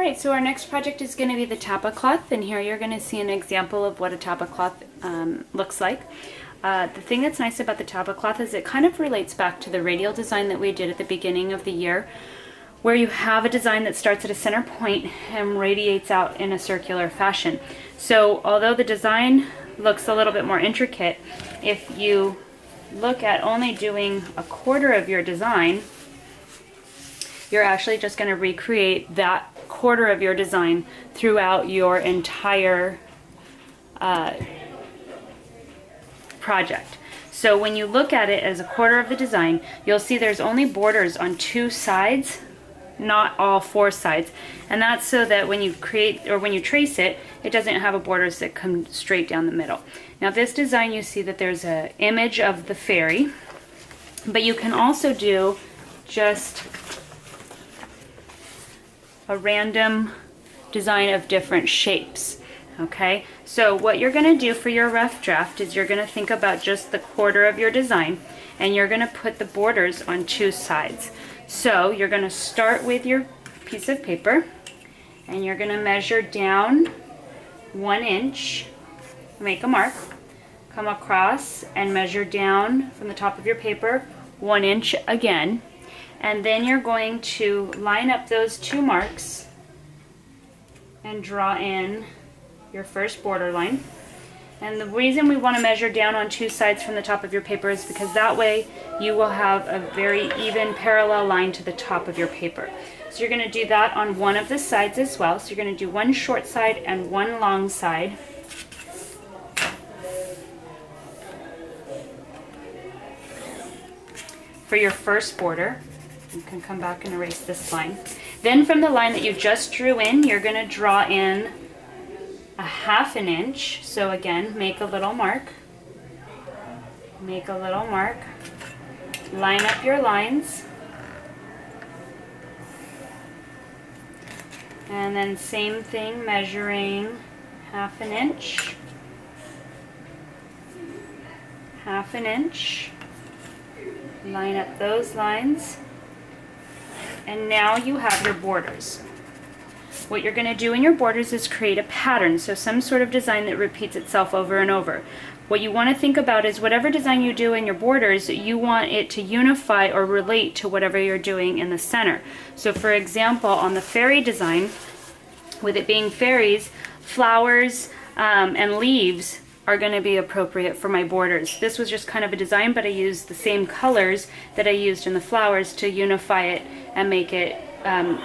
Alright, so our next project is going to be the Tapa cloth, and here you're going to see an example of what a Tapa cloth looks like. The thing that's nice about the Tapa cloth is it kind of relates back to the radial design that we did at the beginning of the year, where you have a design that starts at a center point and radiates out in a circular fashion. So although the design looks a little bit more intricate, if you look at only doing a quarter of your design, you're actually just going to recreate that quarter of your design throughout your entire project. So when you look at it as a quarter of the design, you'll see there's only borders on 2 sides, not all 4 sides. And that's so that when you create or when you trace it, it doesn't have a borders that come straight down the middle. Now this design, you see that there's an image of the fairy, but you can also do just a random design of different shapes. Okay, so what you're going to do for your rough draft is you're going to think about just the quarter of your design, and you're going to put the borders on 2 sides. So you're going to start with your piece of paper, and you're going to measure down 1 inch, make a mark, come across and measure down from the top of your paper 1 inch again, and then you're going to line up those 2 marks and draw in your first border line. And the reason we want to measure down on 2 sides from the top of your paper is because that way you will have a very even parallel line to the top of your paper. So you're going to do that on one of the sides as well. So you're going to do 1 short side and 1 long side. For your first border, you can come back and erase this line. Then from the line that you just drew in, you're going to draw in a 1/2 inch. So again, make a little mark. Make a little mark. Line up your lines. And then same thing, measuring 1/2 inch. 1/2 inch. Line up those lines. And now you have your borders. What you're going to do in your borders is create a pattern, so some sort of design that repeats itself over and over. What you want to think about is whatever design you do in your borders, you want it to unify or relate to whatever you're doing in the center. So for example, on the fairy design, with it being fairies, flowers and leaves are going to be appropriate for my borders. This was just kind of a design, but I used the same colors that I used in the flowers to unify it and make it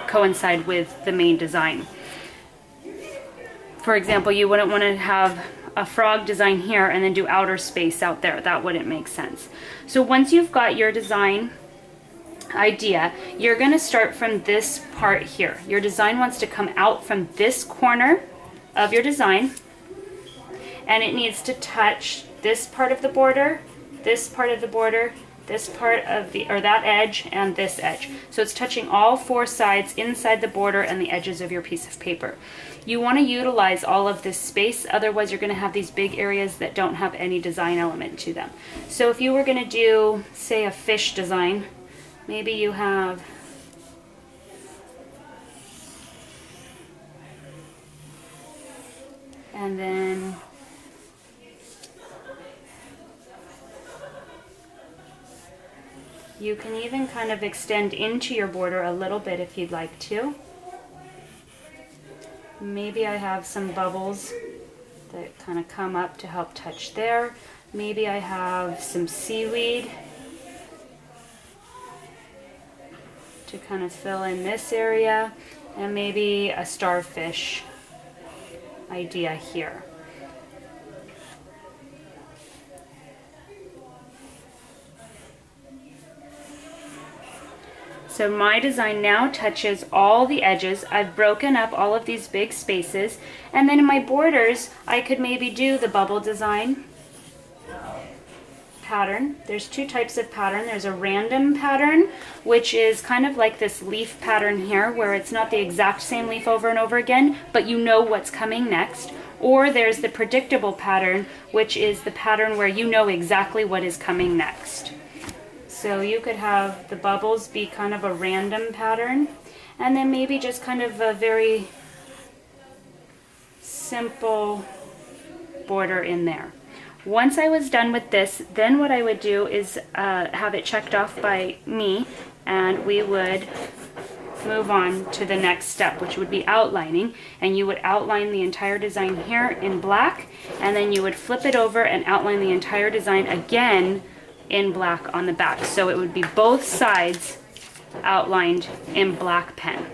coincide with the main design. For example, you wouldn't want to have a frog design here and then do outer space out there. That wouldn't make sense. So once you've got your design idea, you're going to start from this part here. Your design wants to come out from this corner of your design, and it needs to touch this part of the border, this part of the border, this part of the, or that edge, and this edge. So it's touching all 4 sides inside the border and the edges of your piece of paper. You want to utilize all of this space, otherwise you're going to have these big areas that don't have any design element to them. So if you were going to do, say, a fish design, maybe you have and then you can even kind of extend into your border a little bit if you'd like to. Maybe I have some bubbles that kind of come up to help touch there. Maybe I have some seaweed to kind of fill in this area, and maybe a starfish idea here. So my design now touches all the edges. I've broken up all of these big spaces, and then in my borders I could maybe do the bubble design pattern. There's 2 types of pattern. There's a random pattern, which is kind of like this leaf pattern here, where it's not the exact same leaf over and over again, but you know what's coming next. Or there's the predictable pattern, which is the pattern where you know exactly what is coming next. So you could have the bubbles be kind of a random pattern, and then maybe just kind of a very simple border in there. Once I was done with this, then what I would do is have it checked off by me, and we would move on to the next step, which would be outlining. And you would outline the entire design here in black, and then you would flip it over and outline the entire design again in black on the back. So it would be both sides outlined in black pen.